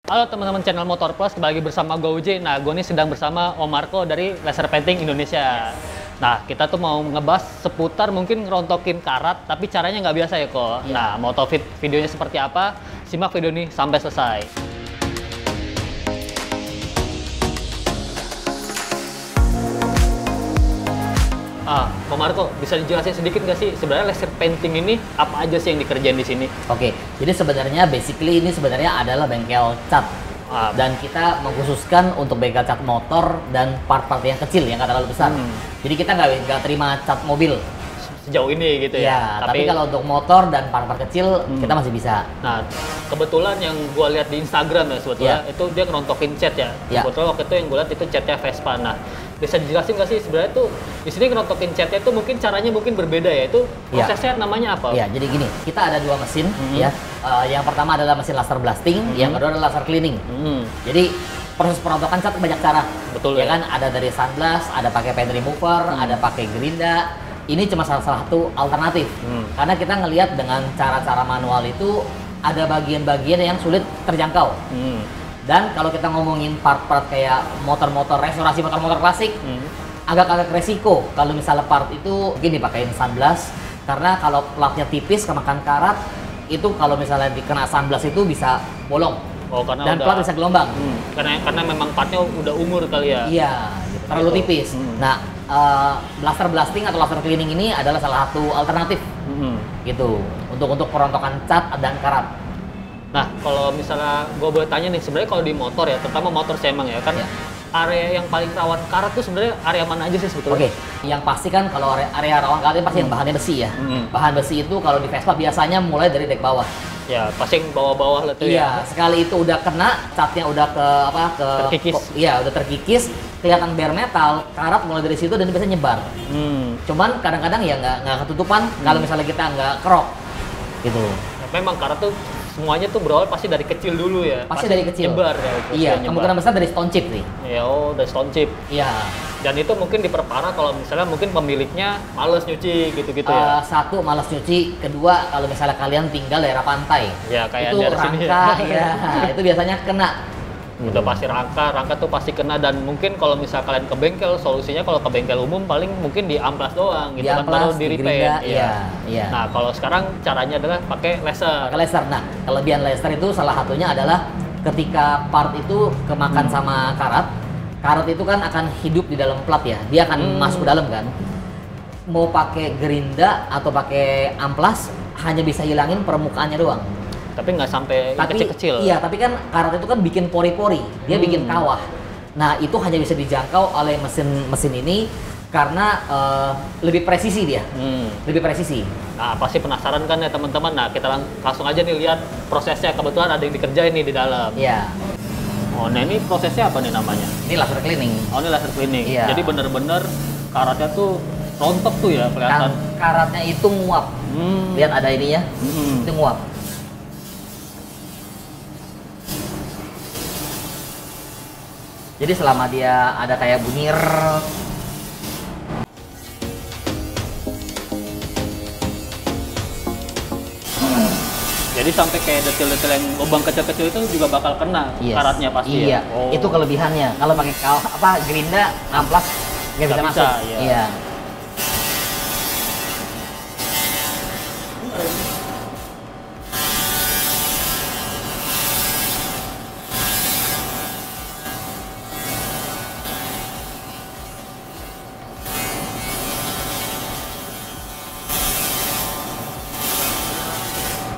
Halo teman-teman channel Motor Plus, kembali bersama gue Uji. Nah, gue ini sedang bersama Om Marco dari Laser Painting Indonesia. Nah, kita tuh mau ngebahas seputar mungkin ngerontokin karat, tapi caranya nggak biasa ya kok. Nah, mau tau videonya seperti apa? Simak video ini sampai selesai. Om Marco, bisa dijelasin sedikit nggak sih sebenarnya laser painting ini apa aja sih yang dikerjain di sini? Oke, jadi sebenarnya basically ini sebenarnya adalah bengkel cat. Dan kita mengkhususkan untuk bengkel cat motor dan part-part yang kecil yang nggak terlalu besar. Jadi kita nggak terima cat mobil sejauh ini gitu ya. Tapi kalau untuk motor dan part-part kecil kita masih bisa. Nah, kebetulan yang gue lihat di Instagram ya sebetulnya itu dia ngerontokin cat ya. Kebetulan waktu itu yang gue lihat itu catnya Vespa. Nah, bisa dijelasin nggak sih sebenarnya tuh di sini ngerontokin catnya tuh mungkin caranya mungkin berbeda ya. Itu prosesnya namanya apa? Ya, jadi gini, kita ada dua mesin ya. Yang pertama adalah mesin laser blasting, yang kedua adalah laser cleaning. Jadi proses perontokan cat banyak cara. Betul ya kan? Ada dari sunblast, ada pakai paint remover, ada pakai gerinda. Ini cuma salah satu alternatif. Karena kita ngelihat dengan cara-cara manual itu ada bagian-bagian yang sulit terjangkau. Dan kalau kita ngomongin part-part kayak motor-motor, restorasi motor-motor klasik, agak-agak resiko kalau misalnya part itu mungkin dipakein sunblast. Karena kalau platnya tipis kemakan karat, itu kalau misalnya dikena sunblast itu bisa bolong. Oh, karena dan plat bisa gelombang. Karena memang partnya udah umur kali ya. Iya, gitu. Terlalu tipis. Nah, laser blasting atau laser cleaning ini adalah salah satu alternatif. Gitu. Untuk perontokan cat dan karat. Nah, kalau misalnya gue boleh tanya nih, sebenarnya kalau di motor ya, terutama motor saya emang ya kan, area yang paling rawan karat tuh sebenarnya area mana aja sih sebetulnya? Oke, yang pasti kan kalau area rawan karat pasti yang bahannya besi ya. Bahan besi itu kalau di Vespa biasanya mulai dari dek bawah. Ya, pasti yang bawah-bawah lah tuh ya. Iya, sekali itu udah kena, catnya udah terkikis. Iya, udah terkikis, kelihatan bare metal, karat mulai dari situ dan bisa nyebar. Cuman kadang-kadang ya nggak ketutupan kalau misalnya kita nggak kerok, gitu. Ya, memang karat tuh semuanya tuh berawal pasti dari kecil dulu ya. Pasti dari kecil. Nyebar ya. Iya, kemungkinan besar dari stone chip nih. Ya, dari stone chip. Iya. Dan itu mungkin diperparah kalau misalnya mungkin pemiliknya males nyuci gitu-gitu ya. Satu, males nyuci. Kedua, kalau misalnya kalian tinggal daerah pantai. Ya, kayak itu rangka, ya. Itu biasanya kena. Udah pasti rangka tuh pasti kena. Dan mungkin kalau misal kalian ke bengkel, solusinya kalau ke bengkel umum paling mungkin diamplas doang gitu kan, baru di repaint. Iya. Nah, kalau sekarang caranya adalah pakai laser. Pakai laser. Nah, kelebihan laser itu salah satunya adalah ketika part itu kemakan sama karat itu kan akan hidup di dalam plat ya. Dia akan masuk ke dalam kan. Mau pakai gerinda atau pakai amplas hanya bisa hilangin permukaannya doang. Tapi nggak sampai kecil-kecil. Iya, tapi kan karat itu kan bikin pori-pori, dia bikin kawah. Nah, itu hanya bisa dijangkau oleh mesin ini karena lebih presisi dia, lebih presisi. Nah, pasti penasaran kan ya teman-teman. Nah, kita langsung aja nih lihat prosesnya. Kebetulan ada yang dikerjain nih di dalam. Iya. Oh, nah ini prosesnya apa nih namanya? Ini laser cleaning. Oh, ini laser cleaning. Iya. Jadi bener-bener karatnya tuh rontok tuh ya kelihatan. Karatnya itu nguap. Lihat ada ininya, itu nguap. Jadi selama dia ada kayak bunyi jadi sampai kayak detail-detail yang lubang kecil-kecil itu juga bakal kena karatnya pasti ya. Oh. Itu kelebihannya. Kalau pakai gerinda, amplas nggak bisa masuk. Iya.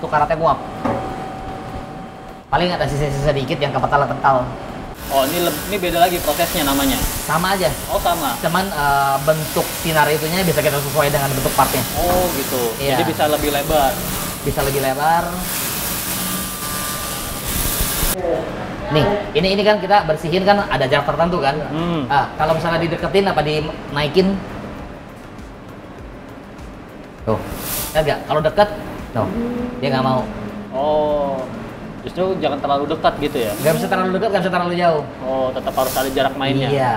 Itu karatnya nguap. Paling ada sisa-sisa dikit yang kental. Oh, ini beda lagi prosesnya namanya. Sama aja. Oh, sama. Cuman bentuk sinar itunya bisa kita sesuai dengan bentuk partnya. Oh, gitu. Iya. Jadi bisa lebih lebar. Bisa lebih lebar. Nih, ini kan kita bersihin kan ada jarak tertentu kan. Kalau misalnya dideketin apa dinaikin. Tuh, lihat nggak? Kalau deket, tuh, dia nggak mau. Oh, justru jangan terlalu dekat gitu ya? Nggak bisa terlalu dekat, nggak bisa terlalu jauh. Oh, tetap harus ada jarak mainnya? Iya.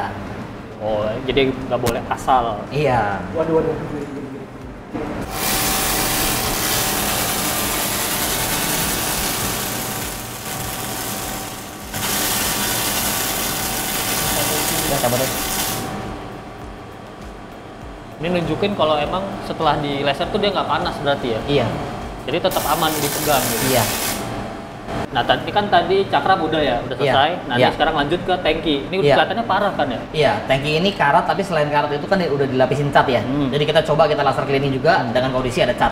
Oh, jadi nggak boleh asal? Iya. Waduh. cabutin. Ini nunjukin kalau emang setelah di laser tuh dia nggak panas berarti ya? Iya. Jadi tetap aman dipegang gitu. Iya. Nah tadi cakram udah ya, udah Iya. selesai. Nah Iya. ini sekarang lanjut ke tangki. Ini Iya. kelihatannya parah kan ya? Iya, tangki ini karat, tapi selain karat itu kan udah dilapisin cat ya. Jadi kita coba kita laser cleaning juga dengan kondisi ada cat.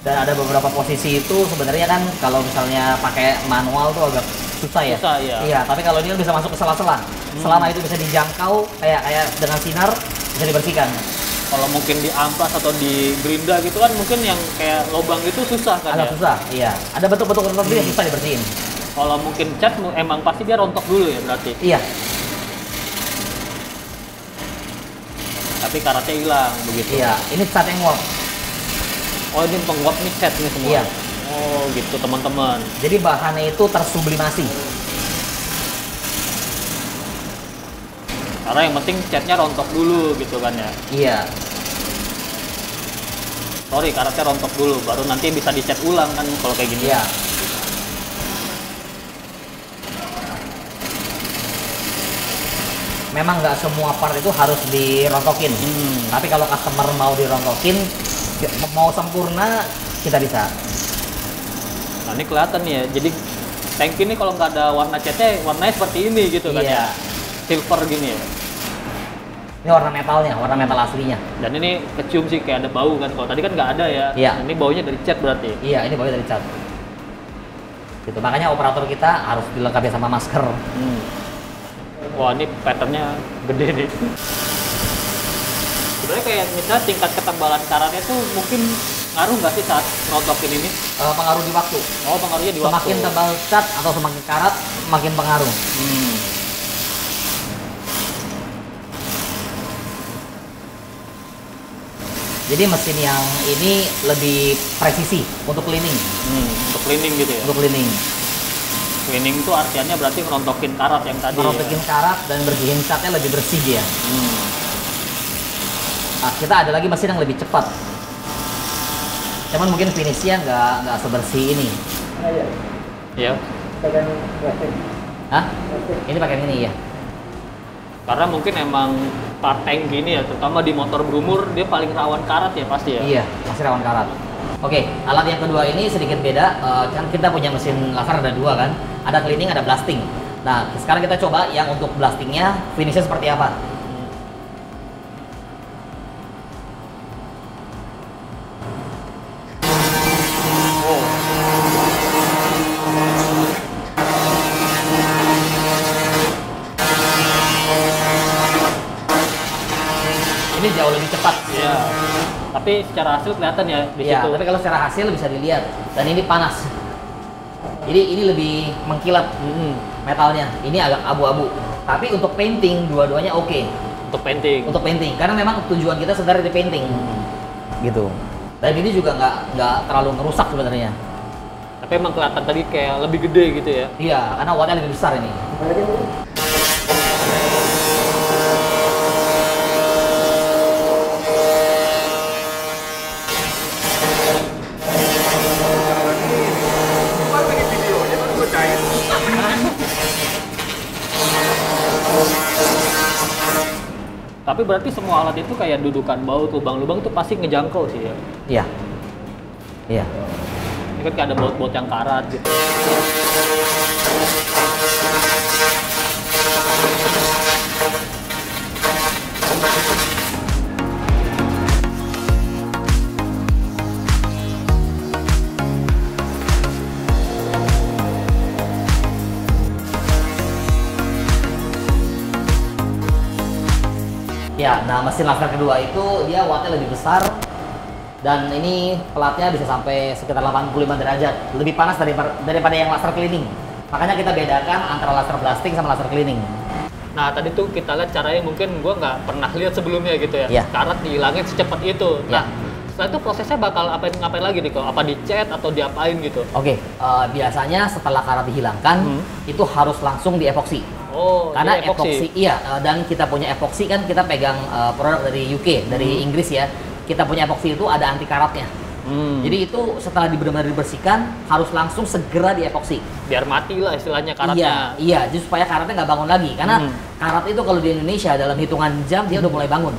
Dan ada beberapa posisi itu sebenarnya kan kalau misalnya pakai manual tuh agak susah ya. Susah, iya. Iya, tapi kalau ini bisa masuk ke sela-sela. Selama itu bisa dijangkau kayak dengan sinar bisa dibersihkan. Kalau mungkin di amplas atau di gerinda gitu kan mungkin yang kayak lubang itu susah kan Agak ya? susah, iya. Ada bentuk-bentuk tertentu yang susah dibersihin. Kalau mungkin cat emang pasti dia rontok dulu ya berarti. Iya, Tapi karatnya hilang begitu. iya. Ini cat yang warp. Oh ini penguap nih cat nih semua. Iya. Oh gitu teman-teman. Jadi bahannya itu tersublimasi. Karena yang penting catnya rontok dulu gitu kan ya. Iya. Sorry karatnya rontok dulu, baru nanti bisa dicat ulang kan kalau kayak gini. Iya. Memang nggak semua part itu harus dirontokin. Tapi kalau customer mau dirontokin, mau sempurna, kita bisa. Nah ini kelihatan nih ya, jadi tank ini kalau nggak ada warna catnya, warnanya seperti ini gitu kan Iya. ya. Silver gini ya. Ini warna metalnya, warna metal aslinya. Dan ini kecium sih kayak ada bau kan, kalau tadi kan nggak ada ya. Iya. Ini baunya dari cat berarti. Iya, ini bawahnya dari cat. Gitu. Makanya operator kita harus dilengkapi sama masker. Wah ini patternnya gede nih. Sebenarnya kayak misalnya tingkat ketebalan karatnya tuh mungkin ngaruh nggak sih saat rontokin ini? Pengaruh di waktu. Oh pengaruhnya di waktu. Semakin tebal cat atau semakin karat, makin pengaruh. Jadi mesin yang ini lebih presisi untuk cleaning. Untuk cleaning gitu ya? Untuk cleaning. Cleaning itu artinya berarti ngerontokin karat yang tadi. Merontokin karat dan bersihin catnya lebih bersih dia. Nah, kita ada lagi mesin yang lebih cepat. Cuman mungkin finishnya nggak sebersih ini. Ya. Hah? Ini pakai mini ya? Karena mungkin emang part tank gini ya, terutama di motor berumur dia paling rawan karat ya pasti ya. Iya, masih rawan karat. Oke, alat yang kedua ini sedikit beda. Kan kita punya mesin laser ada dua kan, ada cleaning, ada blasting. Nah, sekarang kita coba yang untuk blastingnya finishnya seperti apa. Ini jauh lebih cepat. Iya. Tapi secara hasil kelihatan ya di Iya, situ. tapi kalau secara hasil bisa dilihat. Dan ini panas. Jadi ini lebih mengkilap metalnya. Ini agak abu-abu. Tapi untuk painting dua-duanya oke. Untuk painting. Untuk painting, karena memang tujuan kita sebenarnya di painting. Gitu. Dan ini juga nggak terlalu ngerusak sebenarnya. Tapi emang kelihatan tadi kayak lebih gede gitu ya. Iya, karena wattnya lebih besar ini. Tapi berarti semua alat itu kayak dudukan baut, lubang-lubang itu pasti ngejangkau sih ya. Iya. Iya. Ini kan kayak ada baut-baut yang karat gitu. Ya, nah mesin laser kedua itu dia wattnya lebih besar dan ini pelatnya bisa sampai sekitar 85 derajat, lebih panas daripada yang laser cleaning. Makanya kita bedakan antara laser blasting sama laser cleaning. Nah tadi tuh kita lihat caranya mungkin gua nggak pernah lihat sebelumnya gitu ya. Iya. Karat dihilangin secepat itu. Iya. Nah setelah itu prosesnya bakal ngapain lagi nih kok? Apa dicat atau diapain gitu? Oke, biasanya setelah karat dihilangkan, itu harus langsung diepoksi. Oh, Karena jadi epoksi, iya, dan kita punya epoksi kan kita pegang produk dari UK, dari Inggris ya. Kita punya epoksi itu ada anti karatnya. Jadi itu setelah benar-benar dibersihkan harus langsung segera diepoksi. Biar mati lah istilahnya karatnya. Iya, jadi supaya karatnya nggak bangun lagi. Karena karat itu kalau di Indonesia dalam hitungan jam dia udah mulai bangun.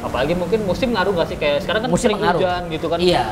Apalagi mungkin musim ngaruh nggak sih, kayak sekarang kan Musim sering pengaruh. hujan gitu kan? Iya,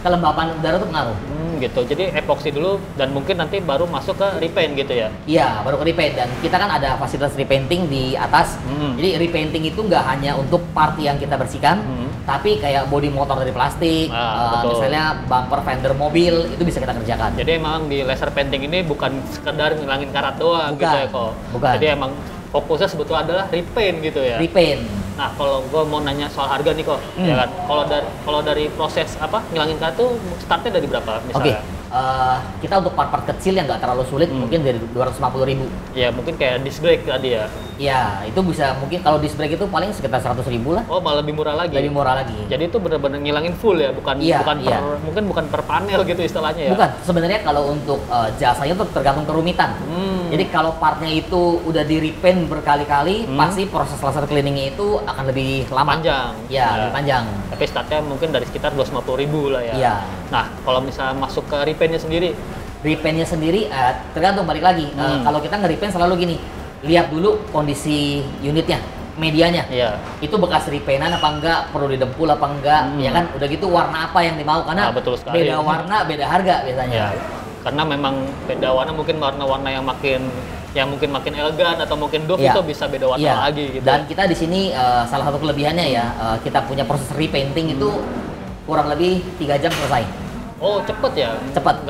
kelembapan udara tuh pengaruh. Gitu. Jadi epoksi dulu dan mungkin nanti baru masuk ke repaint gitu ya? Iya, baru ke repaint, dan kita kan ada fasilitas repainting di atas. Jadi repainting itu nggak hanya untuk part yang kita bersihkan, tapi kayak bodi motor dari plastik, betul. misalnya bumper fender mobil itu bisa kita kerjakan. Jadi emang di laser painting ini bukan sekedar ngilangin karat doang gitu ya kok? Bukan. Jadi emang fokusnya sebetulnya adalah repaint gitu ya? Repaint. Nah, kalau gue mau nanya soal harga nih kok, ya kan? Kalau dari proses ngilangin karat tuh startnya dari berapa misalnya? Kita untuk part-part kecil yang nggak terlalu sulit mungkin dari 250.000. Ya mungkin kayak disc brake tadi ya? Iya, itu bisa mungkin kalau disc brake itu paling sekitar 100.000 lah. Oh, malah lebih murah lagi? Lebih murah lagi. Jadi itu benar-benar ngilangin full ya? Mungkin bukan per panel gitu istilahnya ya? Bukan, sebenarnya kalau untuk jasanya itu tergantung kerumitan. Jadi kalau partnya itu udah di repaint berkali-kali, pasti proses laser cleaningnya itu akan lebih lama. Panjang? Ya, lebih panjang. Tapi startnya mungkin dari sekitar 250.000 lah ya? Iya. Nah, kalau misalnya masuk ke repaintnya sendiri? Repaintnya sendiri tergantung, balik lagi. Kalau kita nge-repaint selalu gini, lihat dulu kondisi unitnya, medianya. Iya. Itu bekas repaintan apa enggak, perlu didempul apa enggak, ya kan? Udah gitu warna apa yang dimau, karena betul sekali. beda warna, beda harga biasanya. Ya, karena memang beda warna, mungkin warna-warna yang mungkin makin elegan atau mungkin doff itu bisa beda warna lagi gitu. Dan kita di sini salah satu kelebihannya ya, kita punya proses repainting itu kurang lebih 3 jam selesai. Oh, cepet ya? Cepet.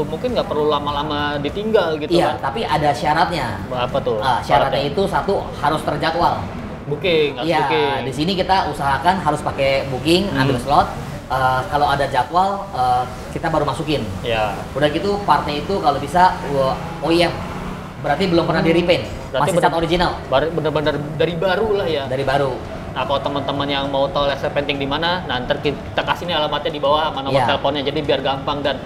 Mungkin nggak perlu lama-lama ditinggal gitu Iya, kan? tapi ada syaratnya. Apa tuh? Syaratnya itu satu, harus terjadwal. Booking, harus Iya, booking. di sini kita usahakan harus pakai booking, ambil slot. Kalau ada jadwal, kita baru masukin. Ya. Udah gitu partnya itu kalau bisa OEM, berarti belum pernah di repaint, Berarti masih cat original. Bener-bener dari baru lah ya? Dari baru. Nah, kalau teman-teman yang mau tahu laser painting di mana, nah ntar kita kasih nih alamatnya di bawah sama nomor teleponnya, jadi biar gampang, dan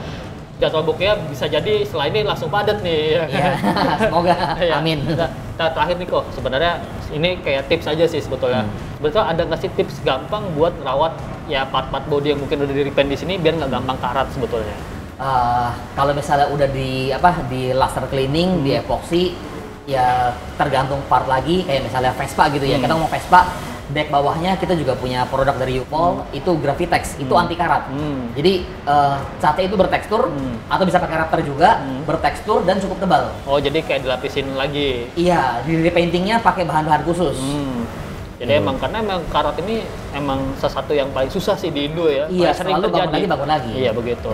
jadwal booknya bisa jadi setelah ini langsung padat nih. Iya, semoga. Ya. Amin. Nah, terakhir nih kok, sebenarnya ini kayak tips aja sih sebetulnya. Sebetulnya ada nggak sih tips gampang buat merawat ya part-part body yang mungkin udah di repaint di sini biar nggak gampang karat sebetulnya? Kalau misalnya udah di laser cleaning, di epoxy, ya tergantung part lagi. Kayak misalnya Vespa gitu ya, kita ngomong Vespa, back bawahnya kita juga punya produk dari U-POL, itu Gravitex, itu anti karat. Jadi catnya itu bertekstur, atau bisa pakai Raptor juga, bertekstur dan cukup tebal. Oh, jadi kayak dilapisin lagi? Iya, di repaintingnya pakai bahan-bahan khusus. Jadi karena karat ini emang sesuatu yang paling susah sih di Indo ya. Iya, sering selalu terjadi. bangun lagi. Iya, begitu.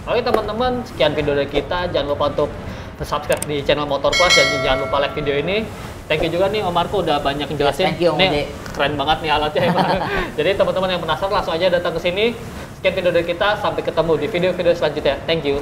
Oke teman-teman, sekian video dari kita. Jangan lupa untuk subscribe di channel Motor Plus dan jangan lupa like video ini. Thank you juga nih Om Marco udah banyak jelasin. Thank you, Om nih, keren banget nih alatnya emang. Jadi teman-teman yang penasaran langsung aja datang ke sini. Sekian video dari kita, sampai ketemu di video-video selanjutnya. Thank you.